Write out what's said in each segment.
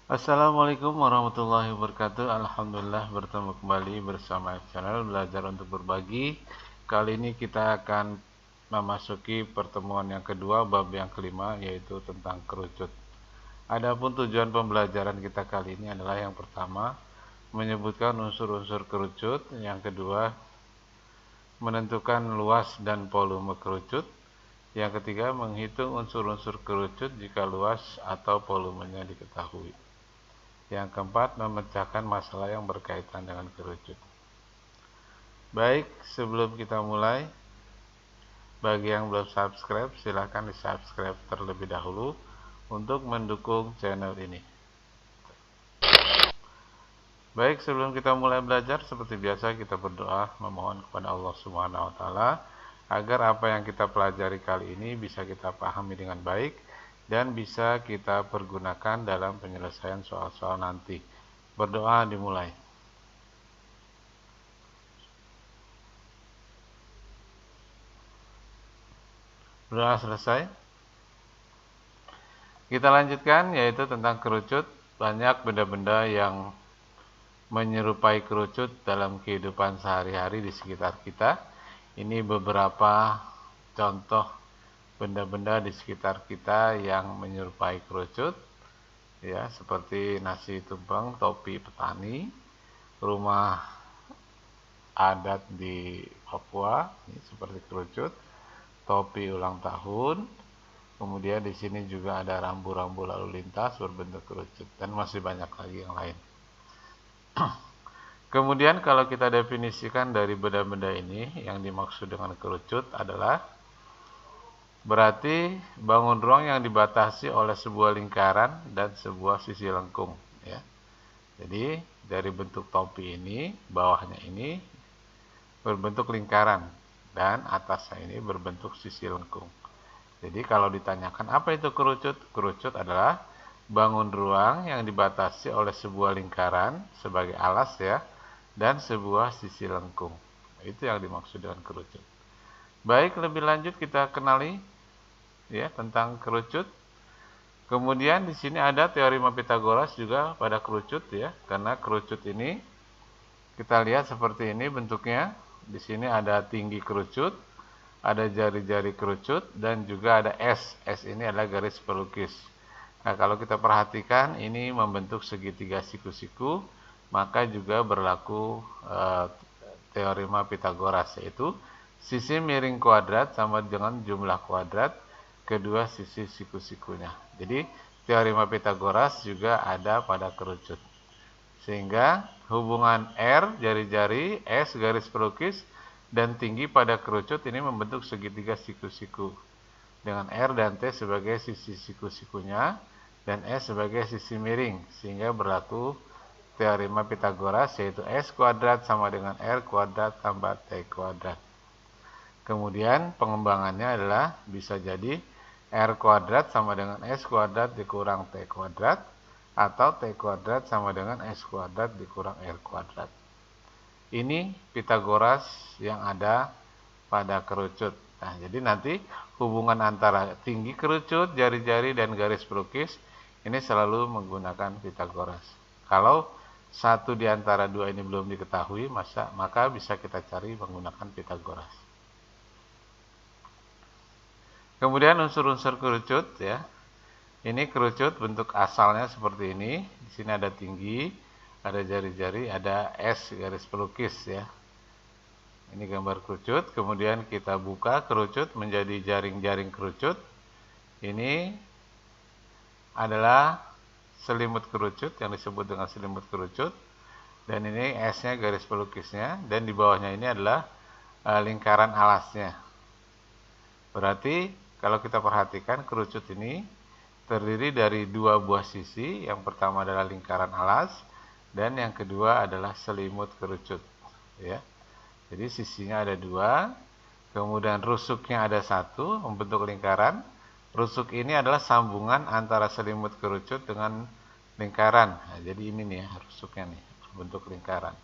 Assalamualaikum warahmatullahi wabarakatuh. Alhamdulillah bertemu kembali bersama channel Belajar untuk Berbagi. Kali ini kita akan memasuki pertemuan yang kedua, bab yang kelima, yaitu tentang kerucut. Adapun tujuan pembelajaran kita kali ini adalah yang pertama, menyebutkan unsur-unsur kerucut. Yang kedua, menentukan luas dan volume kerucut. Yang ketiga, menghitung unsur-unsur kerucut jika luas atau volumenya diketahui. Yang keempat, memecahkan masalah yang berkaitan dengan kerucut. Baik, sebelum kita mulai, bagi yang belum subscribe, silahkan di subscribe terlebih dahulu untuk mendukung channel ini. Baik, sebelum kita mulai belajar, seperti biasa kita berdoa memohon kepada Allah Subhanahu wa taala agar apa yang kita pelajari kali ini bisa kita pahami dengan baik dan bisa kita pergunakan dalam penyelesaian soal-soal nanti. Berdoa dimulai. Berdoa selesai. Kita lanjutkan, yaitu tentang kerucut. Banyak benda-benda yang menyerupai kerucut dalam kehidupan sehari-hari di sekitar kita. Ini beberapa contoh benda-benda di sekitar kita yang menyerupai kerucut, ya, seperti nasi tumpeng, topi petani, rumah adat di Papua, ini seperti kerucut, topi ulang tahun, kemudian di sini juga ada rambu-rambu lalu lintas berbentuk kerucut, dan masih banyak lagi yang lain. Kemudian kalau kita definisikan dari benda-benda ini, yang dimaksud dengan kerucut adalah berarti bangun ruang yang dibatasi oleh sebuah lingkaran dan sebuah sisi lengkung, ya. Jadi dari bentuk topi ini, bawahnya ini berbentuk lingkaran dan atasnya ini berbentuk sisi lengkung. Jadi kalau ditanyakan apa itu kerucut? Kerucut adalah bangun ruang yang dibatasi oleh sebuah lingkaran sebagai alas, ya, dan sebuah sisi lengkung. Itu yang dimaksud dengan kerucut. Baik, lebih lanjut kita kenali, ya, tentang kerucut. Kemudian di sini ada teorema Pitagoras juga pada kerucut, ya, karena kerucut ini kita lihat seperti ini bentuknya. Di sini ada tinggi kerucut, ada jari-jari kerucut, dan juga ada S. S ini adalah garis pelukis. Nah, kalau kita perhatikan ini membentuk segitiga siku-siku, maka juga berlaku teorema Pitagoras, yaitu sisi miring kuadrat sama dengan jumlah kuadrat kedua sisi siku-sikunya. Jadi teorema Pitagoras juga ada pada kerucut. Sehingga hubungan R, jari-jari, S, garis pelukis, dan tinggi pada kerucut ini membentuk segitiga siku-siku. Dengan R dan T sebagai sisi siku-sikunya, dan S sebagai sisi miring. Sehingga berlaku teorema Pitagoras, yaitu S kuadrat sama dengan R kuadrat tambah T kuadrat. Kemudian pengembangannya adalah bisa jadi R kuadrat sama dengan S kuadrat dikurang T kuadrat, atau T kuadrat sama dengan S kuadrat dikurang R kuadrat. Ini Pitagoras yang ada pada kerucut. Nah, jadi nanti hubungan antara tinggi kerucut, jari-jari, dan garis pelukis ini selalu menggunakan Pitagoras. Kalau satu di antara dua ini belum diketahui, maka bisa kita cari menggunakan Pitagoras. Kemudian unsur-unsur kerucut, ya. Ini kerucut bentuk asalnya seperti ini. Di sini ada tinggi, ada jari-jari, ada S garis pelukis, ya. Ini gambar kerucut. Kemudian kita buka kerucut menjadi jaring-jaring kerucut. Ini adalah selimut kerucut yang disebut dengan selimut kerucut. Dan ini S-nya garis pelukisnya. Dan di bawahnya ini adalah lingkaran alasnya. Berarti kalau kita perhatikan kerucut ini terdiri dari dua buah sisi. Yang pertama adalah lingkaran alas dan yang kedua adalah selimut kerucut, ya. Jadi sisinya ada dua, kemudian rusuknya ada satu membentuk lingkaran. Rusuk ini adalah sambungan antara selimut kerucut dengan lingkaran. Nah, jadi ini nih ya, rusuknya nih berbentuk lingkaran.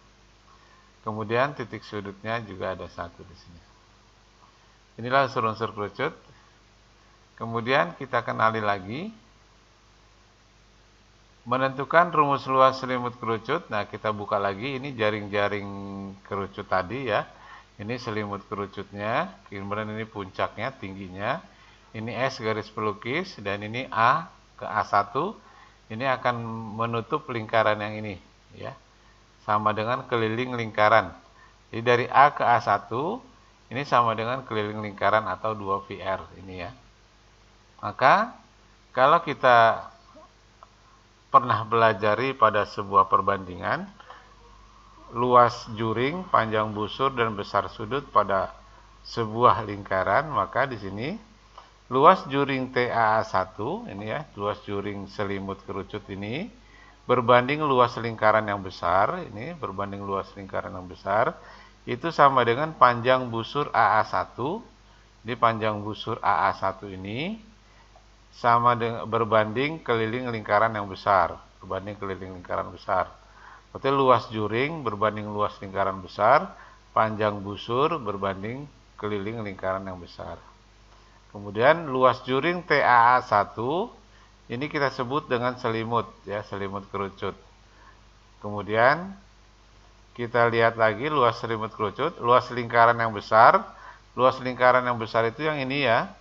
Kemudian titik sudutnya juga ada satu di sini. Inilah unsur-unsur kerucut. Kemudian kita kenali lagi Menentukan rumus luas selimut kerucut. Nah, kita buka lagi. Ini jaring-jaring kerucut tadi ya. Ini selimut kerucutnya. Kemudian ini puncaknya, tingginya. Ini S garis pelukis. Dan ini A ke A1. Ini akan menutup lingkaran yang ini. Ya, sama dengan keliling lingkaran. Jadi dari A ke A1. Ini sama dengan keliling lingkaran atau 2VR. Ini ya. Maka, kalau kita pernah belajari pada sebuah perbandingan luas juring, panjang busur dan besar sudut pada sebuah lingkaran, maka di sini luas juring TAA1 ini ya, luas juring selimut kerucut ini berbanding luas lingkaran yang besar, ini berbanding luas lingkaran yang besar itu sama dengan panjang busur AA1. Di panjang busur AA1 ini sama dengan berbanding keliling lingkaran yang besar, berbanding keliling lingkaran besar. Berarti luas juring berbanding luas lingkaran besar, panjang busur berbanding keliling lingkaran yang besar. Kemudian luas juring TAA1 ini kita sebut dengan selimut ya, selimut kerucut. Kemudian kita lihat lagi luas selimut kerucut, luas lingkaran yang besar. Luas lingkaran yang besar itu yang ini ya.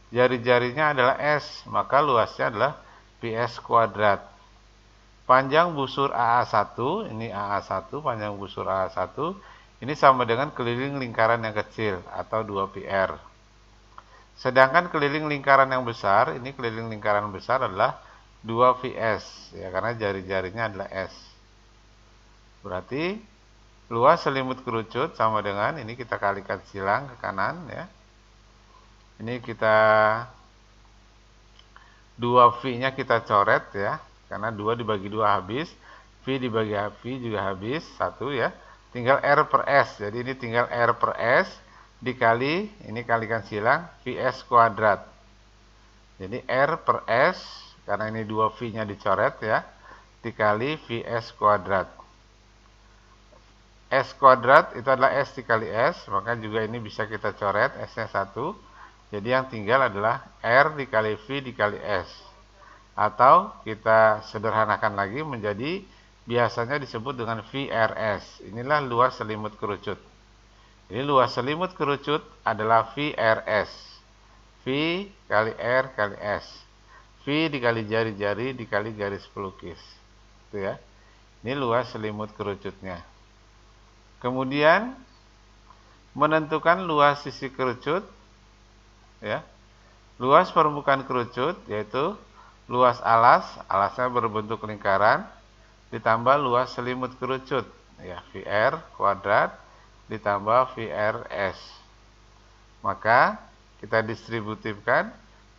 Jari-jarinya adalah S, maka luasnya adalah PS kuadrat. Panjang busur AA1, ini AA1, panjang busur AA1, ini sama dengan keliling lingkaran yang kecil atau 2PR. Sedangkan keliling lingkaran yang besar, ini keliling lingkaran besar adalah 2VS, ya, karena jari-jarinya adalah S. Berarti luas selimut kerucut sama dengan, ini kita kalikan silang ke kanan ya. Ini kita 2V-nya kita coret ya, karena 2 dibagi 2 habis, V dibagi V juga habis 1 ya. Tinggal R per S. Jadi ini tinggal R per S dikali, ini kalikan silang, VS kuadrat. Jadi R per S, karena ini 2V-nya dicoret ya, dikali VS kuadrat. S kuadrat itu adalah S dikali S, maka juga ini bisa kita coret, S-nya 1. Jadi yang tinggal adalah R dikali V dikali S. Atau kita sederhanakan lagi menjadi biasanya disebut dengan VRS. Inilah luas selimut kerucut. Ini luas selimut kerucut adalah VRS. V kali R kali S. V dikali jari-jari dikali garis pelukis. Itu ya. Ini luas selimut kerucutnya. Kemudian menentukan luas sisi kerucut ya. Luas permukaan kerucut yaitu luas alas, alasnya berbentuk lingkaran ditambah luas selimut kerucut ya, VR kuadrat ditambah VRS. Maka kita distributifkan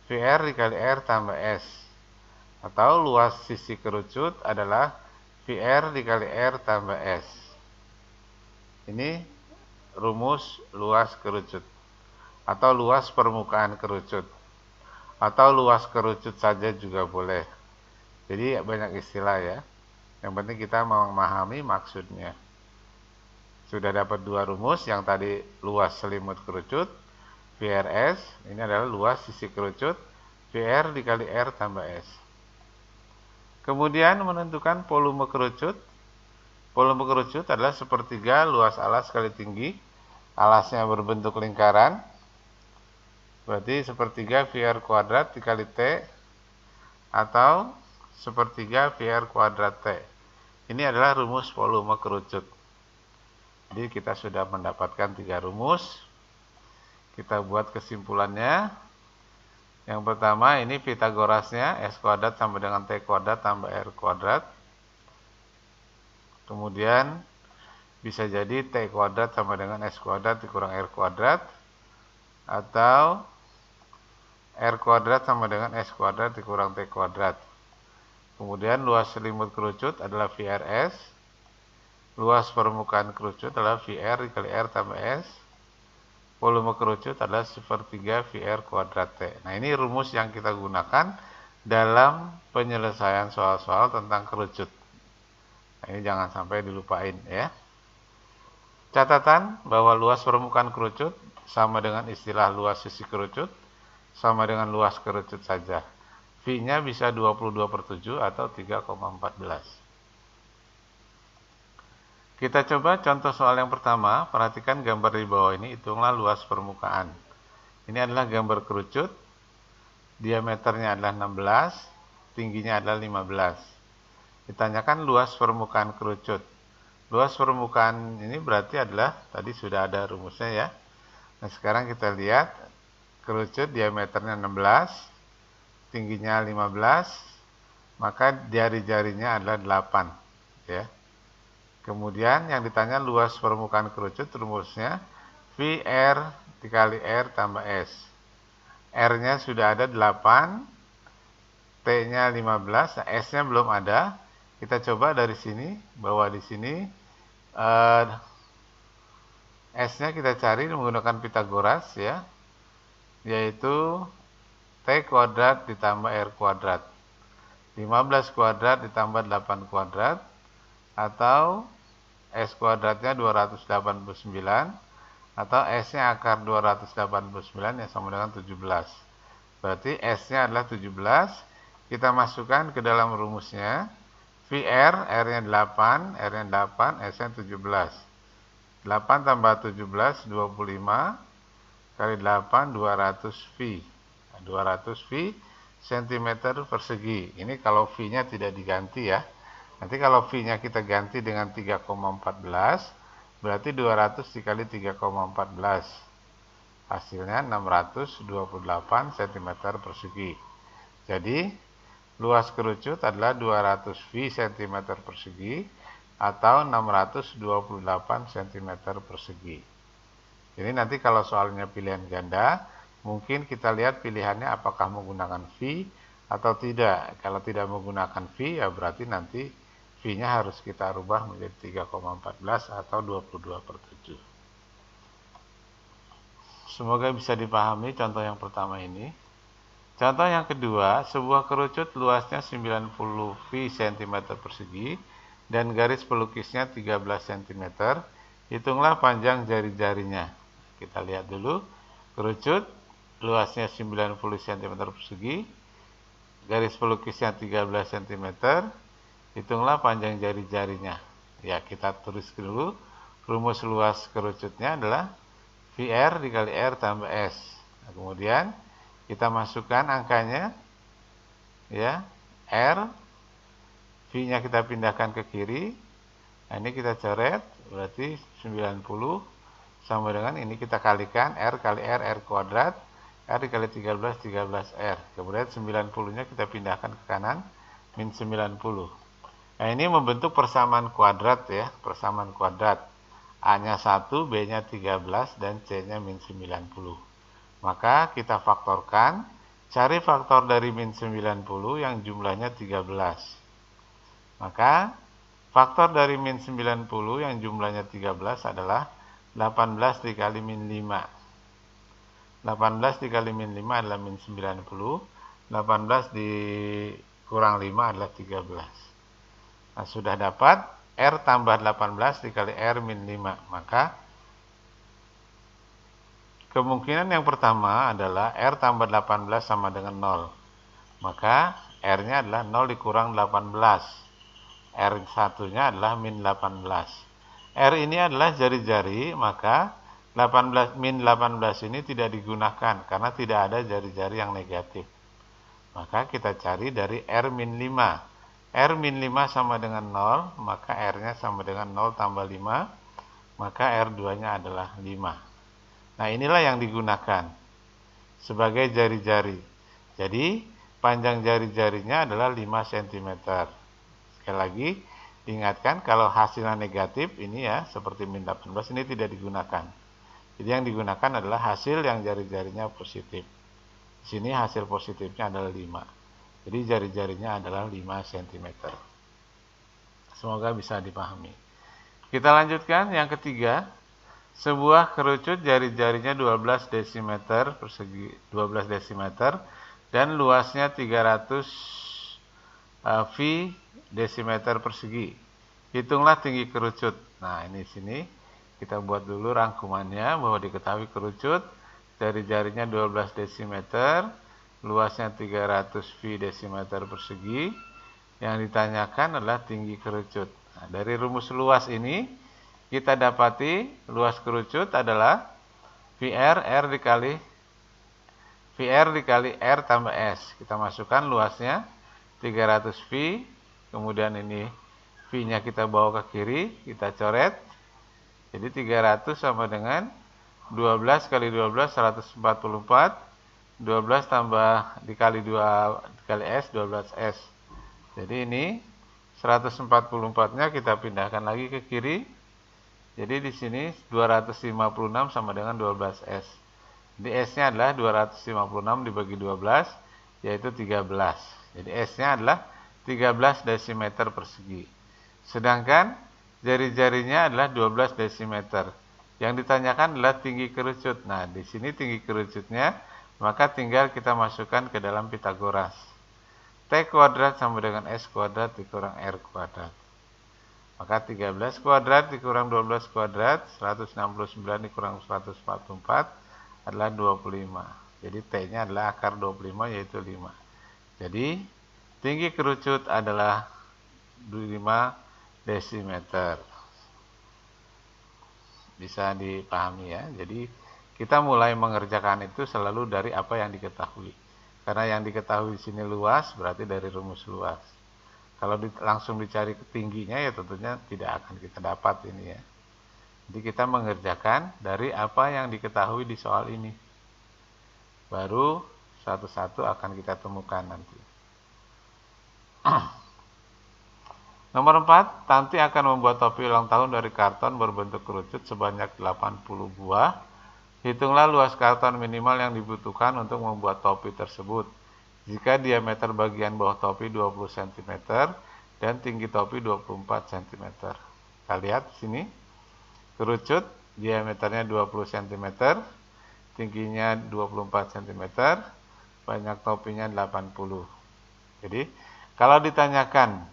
VR dikali R tambah S. Atau luas sisi kerucut adalah VR dikali R tambah S. Ini rumus luas kerucut. Atau luas permukaan kerucut, atau luas kerucut saja juga boleh. Jadi banyak istilah ya. Yang penting kita memahami maksudnya. Sudah dapat 2 rumus, yang tadi luas selimut kerucut, VRS, ini adalah luas sisi kerucut, VR dikali R tambah S. Kemudian menentukan volume kerucut. Volume kerucut adalah sepertiga luas alas kali tinggi. Alasnya berbentuk lingkaran. Berarti sepertiga VR kuadrat dikali T atau sepertiga VR kuadrat T. Ini adalah rumus volume kerucut. Jadi kita sudah mendapatkan 3 rumus. Kita buat kesimpulannya. Yang pertama ini Pitagorasnya, S kuadrat sama dengan T kuadrat tambah R kuadrat. Kemudian bisa jadi T kuadrat sama dengan S kuadrat dikurang R kuadrat. Atau R kuadrat sama dengan S kuadrat dikurang T kuadrat. Kemudian luas selimut kerucut adalah VRS. Luas permukaan kerucut adalah VR dikali R tambah S. Volume kerucut adalah sepertiga VR kuadrat T. Nah, ini rumus yang kita gunakan dalam penyelesaian soal-soal tentang kerucut. Nah, ini jangan sampai dilupain ya. Catatan bahwa luas permukaan kerucut sama dengan istilah luas sisi kerucut, sama dengan luas kerucut saja. V-nya bisa 22/7 atau 3,14. Kita coba contoh soal yang pertama. Perhatikan gambar di bawah ini, hitunglah luas permukaan. Ini adalah gambar kerucut. Diameternya adalah 16, tingginya adalah 15. Ditanyakan luas permukaan kerucut. Luas permukaan ini berarti adalah, tadi sudah ada rumusnya ya. Nah, sekarang kita lihat kerucut diameternya 16, tingginya 15, maka jari-jarinya adalah 8 ya. Kemudian yang ditanya luas permukaan kerucut, rumusnya VR dikali R tambah S. R-nya sudah ada 8, T-nya 15, nah S-nya belum ada. Kita coba dari sini, bahwa di sini S-nya kita cari menggunakan Pitagoras ya, yaitu T kuadrat ditambah R kuadrat. 15 kuadrat ditambah 8 kuadrat, atau S kuadratnya 289, atau S-nya akar 289 yang sama dengan 17. Berarti S-nya adalah 17. Kita masukkan ke dalam rumusnya. VR, R-nya 8, R-nya 8, S-nya 17. 8 tambah 17, 25, kali 8, 200 V. 200 V cm persegi. Ini kalau V-nya tidak diganti ya. Nanti kalau V-nya kita ganti dengan 3,14, berarti 200 dikali 3,14. Hasilnya 628 cm persegi. Jadi luas kerucut adalah 200 V cm persegi atau 628 cm persegi. Jadi nanti kalau soalnya pilihan ganda, mungkin kita lihat pilihannya apakah menggunakan V atau tidak. Kalau tidak menggunakan V, ya berarti nanti V-nya harus kita rubah menjadi 3,14 atau 22/7. Semoga bisa dipahami contoh yang pertama ini. Contoh yang kedua, sebuah kerucut luasnya 90 V cm persegi dan garis pelukisnya 13 cm. Hitunglah panjang jari-jarinya. Kita lihat dulu. Kerucut luasnya 90 cm persegi, garis pelukisnya 13 cm. Hitunglah panjang jari-jarinya. Ya, kita tulis dulu. Rumus luas kerucutnya adalah VR dikali R tambah S. Nah, kemudian kita masukkan angkanya, ya, R, V-nya kita pindahkan ke kiri. Nah, ini kita coret, berarti 90 sama dengan ini kita kalikan, R kali R, R kuadrat, R dikali 13, 13R. Kemudian 90-nya kita pindahkan ke kanan, min 90. Nah, ini membentuk persamaan kuadrat ya, persamaan kuadrat. A-nya 1, B-nya 13, dan C-nya min 90. Maka kita faktorkan, cari faktor dari min 90 yang jumlahnya 13. Maka faktor dari min 90 yang jumlahnya 13 adalah 18 dikali min 5. 18 dikali min 5 adalah min 90. 18 dikurang 5 adalah 13. Nah, sudah dapat R tambah 18 dikali R min 5. Maka kemungkinan yang pertama adalah R tambah 18 sama dengan 0. Maka R-nya adalah 0 dikurang 18. R1-nya adalah min 18. R ini adalah jari-jari, maka 18, min 18 ini tidak digunakan karena tidak ada jari-jari yang negatif. Maka kita cari dari R min 5. R min 5 sama dengan 0, maka R-nya sama dengan 0 tambah 5, maka R2-nya adalah 5. Nah, inilah yang digunakan sebagai jari-jari. Jadi, panjang jari-jarinya adalah 5 cm. Sekali lagi, diingatkan kalau hasilnya negatif, ini ya, seperti min 18, ini tidak digunakan. Jadi, yang digunakan adalah hasil yang jari-jarinya positif. Di sini hasil positifnya adalah 5. Jadi, jari-jarinya adalah 5 cm. Semoga bisa dipahami. Kita lanjutkan yang ketiga. Sebuah kerucut jari-jarinya 12 desimeter persegi, 12 desimeter dan luasnya 300 V desimeter persegi. Hitunglah tinggi kerucut. Nah, ini sini kita buat dulu rangkumannya bahwa diketahui kerucut jari-jarinya 12 desimeter, luasnya 300 V desimeter persegi. Yang ditanyakan adalah tinggi kerucut. Nah, dari rumus luas ini kita dapati luas kerucut adalah VR dikali R tambah S. Kita masukkan luasnya 300 V, kemudian ini V-nya kita bawa ke kiri, kita coret. Jadi 300 sama dengan 12 kali 12 144. 12 tambah dikali 2 dikali S 12S. Jadi ini 144-nya kita pindahkan lagi ke kiri. Jadi di sini 256 sama dengan 12S. Jadi S-nya adalah 256 dibagi 12, yaitu 13. Jadi S-nya adalah 13 desimeter persegi. Sedangkan jari-jarinya adalah 12 desimeter. Yang ditanyakan adalah tinggi kerucut. Nah, di sini tinggi kerucutnya, maka tinggal kita masukkan ke dalam Pitagoras. T kuadrat sama dengan S kuadrat dikurang R kuadrat. Maka 13 kuadrat dikurang 12 kuadrat, 169 dikurang 144 adalah 25. Jadi T-nya adalah akar 25, yaitu 5. Jadi tinggi kerucut adalah 5 desimeter. Bisa dipahami ya. Jadi kita mulai mengerjakan itu selalu dari apa yang diketahui. Karena yang diketahui di sini luas, berarti dari rumus luas. Kalau langsung dicari tingginya, ya tentunya tidak akan kita dapat ini ya. Jadi kita mengerjakan dari apa yang diketahui di soal ini. Baru satu-satu akan kita temukan nanti. Nomor 4, Tanti akan membuat topi ulang tahun dari karton berbentuk kerucut sebanyak 80 buah. Hitunglah luas karton minimal yang dibutuhkan untuk membuat topi tersebut. Jika diameter bagian bawah topi 20 cm dan tinggi topi 24 cm. Kita lihat di sini. Kerucut diameternya 20 cm, tingginya 24 cm, banyak topinya 80. Jadi, kalau ditanyakan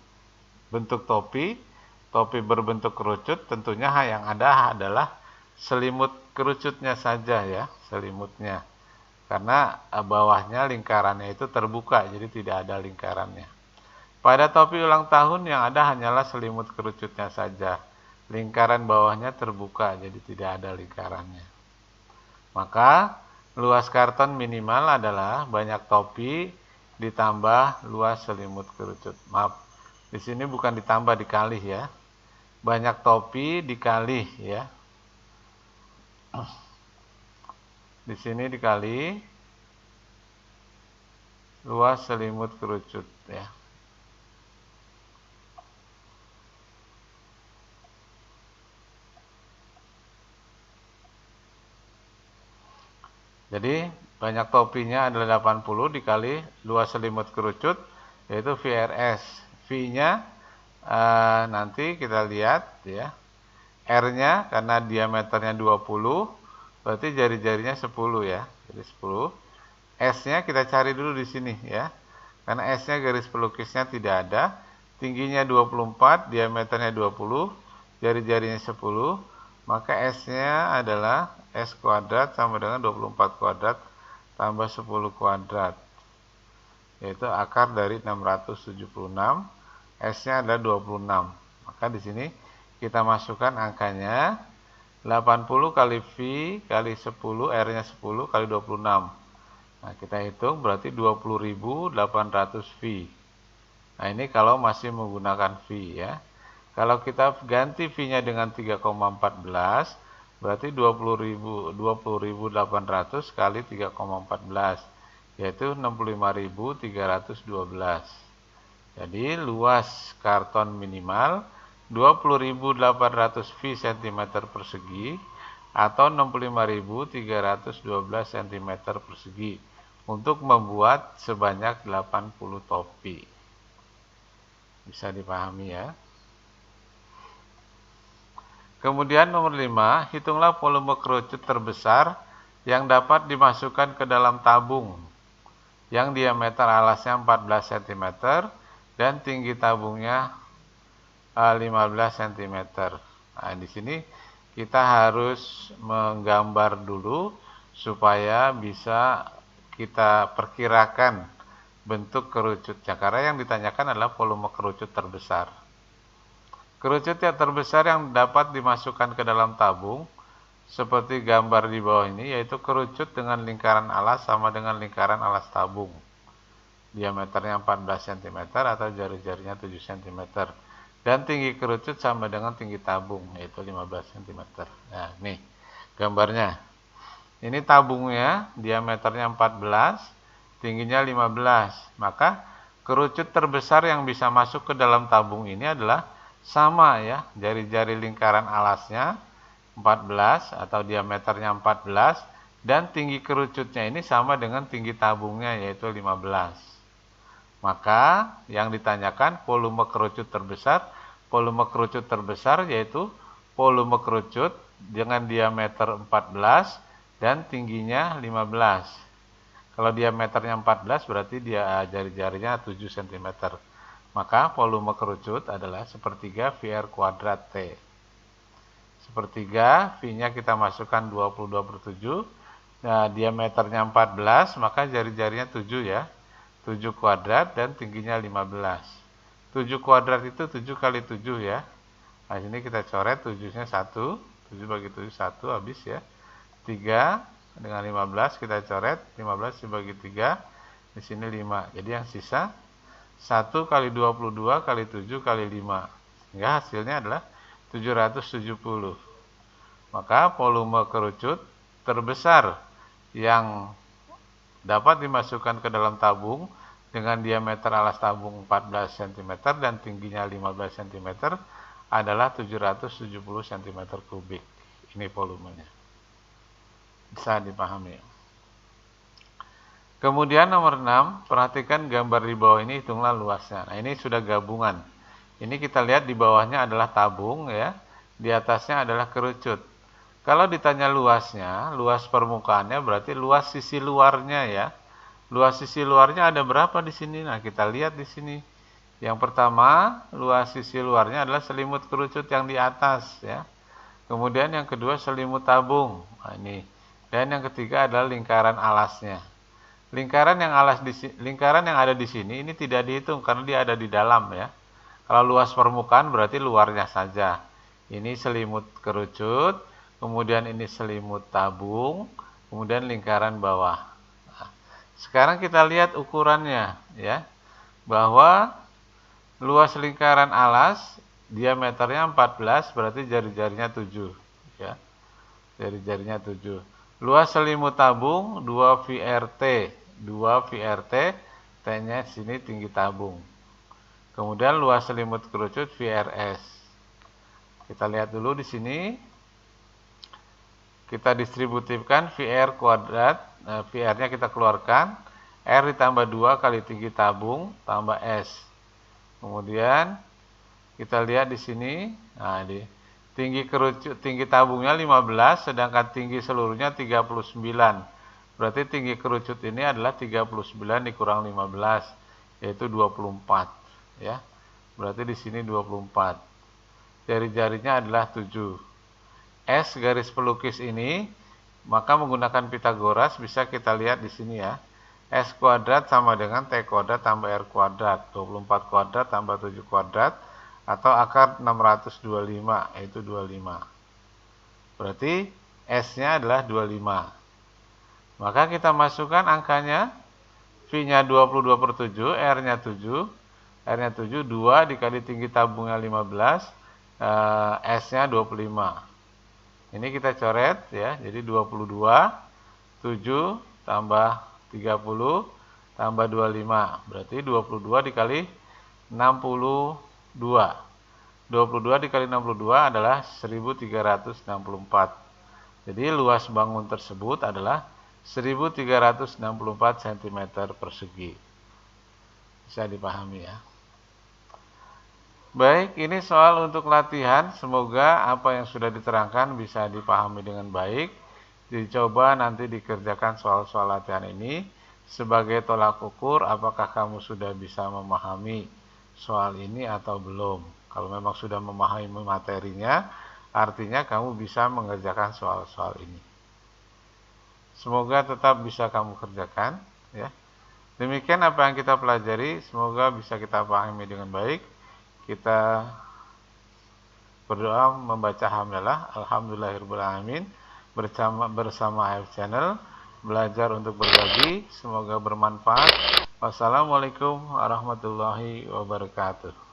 bentuk topi berbentuk kerucut, tentunya yang ada adalah selimut kerucutnya saja ya, selimutnya. Karena bawahnya lingkarannya itu terbuka, jadi tidak ada lingkarannya. Pada topi ulang tahun yang ada hanyalah selimut kerucutnya saja. Lingkaran bawahnya terbuka, jadi tidak ada lingkarannya. Maka luas karton minimal adalah banyak topi ditambah luas selimut kerucut. Maaf, di sini bukan ditambah, dikali ya. Banyak topi dikali ya. Di sini dikali luas selimut kerucut ya. Jadi banyak topinya adalah 80 dikali luas selimut kerucut, yaitu VRS. V-nya nanti kita lihat ya. R-nya karena diameternya 20, berarti jari-jarinya 10 ya. Jadi 10. S-nya kita cari dulu di sini ya. Karena S-nya garis pelukisnya tidak ada. Tingginya 24, diameternya 20, jari-jarinya 10. Maka S-nya adalah S kuadrat sama dengan 24 kuadrat tambah 10 kuadrat. Yaitu akar dari 676. S-nya adalah 26. Maka di sini kita masukkan angkanya 80 kali V kali 10, R-nya 10 kali 26. Nah, kita hitung berarti 20.800 V. Nah, ini kalau masih menggunakan V ya. Kalau kita ganti V-nya dengan 3,14, berarti 20.800 kali 3,14, yaitu 65.312. Jadi luas karton minimal 20.800 V cm persegi atau 65.312 cm persegi untuk membuat sebanyak 80 topi. Bisa dipahami ya. Kemudian nomor 5, hitunglah volume kerucut terbesar yang dapat dimasukkan ke dalam tabung yang diameter alasnya 14 cm dan tinggi tabungnya 15 cm. Nah, di sini kita harus menggambar dulu supaya bisa kita perkirakan bentuk kerucutnya, karena yang ditanyakan adalah volume kerucut terbesar. Kerucut yang terbesar yang dapat dimasukkan ke dalam tabung seperti gambar di bawah ini, yaitu kerucut dengan lingkaran alas sama dengan lingkaran alas tabung. Diameternya 14 cm atau jari-jarinya 7 cm. Dan tinggi kerucut sama dengan tinggi tabung, yaitu 15 cm. Nah, nih gambarnya. Ini tabungnya, diameternya 14, tingginya 15. Maka kerucut terbesar yang bisa masuk ke dalam tabung ini adalah sama ya, jari-jari lingkaran alasnya 14 atau diameternya 14 dan tinggi kerucutnya ini sama dengan tinggi tabungnya yaitu 15. Maka yang ditanyakan volume kerucut terbesar. Volume kerucut terbesar yaitu volume kerucut dengan diameter 14 dan tingginya 15. Kalau diameternya 14 berarti dia jari-jarinya 7 cm. Maka volume kerucut adalah sepertiga VR kuadrat T. Sepertiga, V-nya kita masukkan 22/7. Nah, diameternya 14, maka jari-jarinya 7 ya. 7 kuadrat dan tingginya 15. 7 kuadrat itu 7 kali 7 ya. Nah, sini kita coret 7-nya 1. 7 bagi 7, 1 habis ya. 3 dengan 15 kita coret. 15 dibagi 3. Di sini 5. Jadi yang sisa 1 kali 22 kali 7 kali 5. Sehingga hasilnya adalah 770. Maka volume kerucut terbesar yang dapat dimasukkan ke dalam tabung dengan diameter alas tabung 14 cm dan tingginya 15 cm adalah 770 cm3. Ini volumenya. Bisa dipahami. Kemudian nomor 6, perhatikan gambar di bawah ini, hitunglah luasnya. Nah, ini sudah gabungan. Ini kita lihat di bawahnya adalah tabung ya, di atasnya adalah kerucut. Kalau ditanya luasnya, luas permukaannya berarti luas sisi luarnya ya. Luas sisi luarnya ada berapa di sini? Nah, kita lihat di sini. Yang pertama, luas sisi luarnya adalah selimut kerucut yang di atas ya. Kemudian yang kedua selimut tabung. Nah, ini. Dan yang ketiga adalah lingkaran alasnya. Lingkaran yang ada di sini ini tidak dihitung karena dia ada di dalam ya. Kalau luas permukaan berarti luarnya saja. Ini selimut kerucut, kemudian ini selimut tabung, kemudian lingkaran bawah. Nah, sekarang kita lihat ukurannya ya. Bahwa luas lingkaran alas diameternya 14 berarti jari-jarinya 7 ya. Jari-jarinya 7. Luas selimut tabung 2 VRT. 2 VRT, T-nya sini tinggi tabung. Kemudian luas selimut kerucut VRS. Kita lihat dulu di sini. Kita distributifkan VR kuadrat, VR-nya kita keluarkan. R ditambah 2 kali tinggi tabung tambah S. Kemudian kita lihat di sini. Nah, tinggi kerucut, tinggi tabungnya 15, sedangkan tinggi seluruhnya 39. Berarti tinggi kerucut ini adalah 39 dikurang 15, yaitu 24. Ya, berarti di sini 24. Jari-jarinya adalah 7. S garis pelukis ini, maka menggunakan Pitagoras bisa kita lihat di sini ya. S kuadrat sama dengan T kuadrat tambah R kuadrat. 24 kuadrat tambah 7 kuadrat atau akar 625, yaitu 25. Berarti S-nya adalah 25. Maka kita masukkan angkanya. V-nya 22/7, R-nya 7. R-nya 7, 2 dikali tinggi tabungnya 15, S-nya 25. Ini kita coret ya, jadi 22, 7 tambah 30 tambah 25. Berarti 22 dikali 62. 22 dikali 62 adalah 1364. Jadi luas bangun tersebut adalah 1364 cm persegi. Bisa dipahami ya. Baik, ini soal untuk latihan. Semoga apa yang sudah diterangkan bisa dipahami dengan baik. Dicoba nanti dikerjakan soal-soal latihan ini sebagai tolak ukur apakah kamu sudah bisa memahami soal ini atau belum. Kalau memang sudah memahami materinya, artinya kamu bisa mengerjakan soal-soal ini. Semoga tetap bisa kamu kerjakan, ya. Demikian apa yang kita pelajari, semoga bisa kita pahami dengan baik. Kita berdoa membaca hamdalah, alhamdulillahirrahmanirrahim, bersama AF Channel, belajar untuk berbagi, semoga bermanfaat. Wassalamualaikum warahmatullahi wabarakatuh.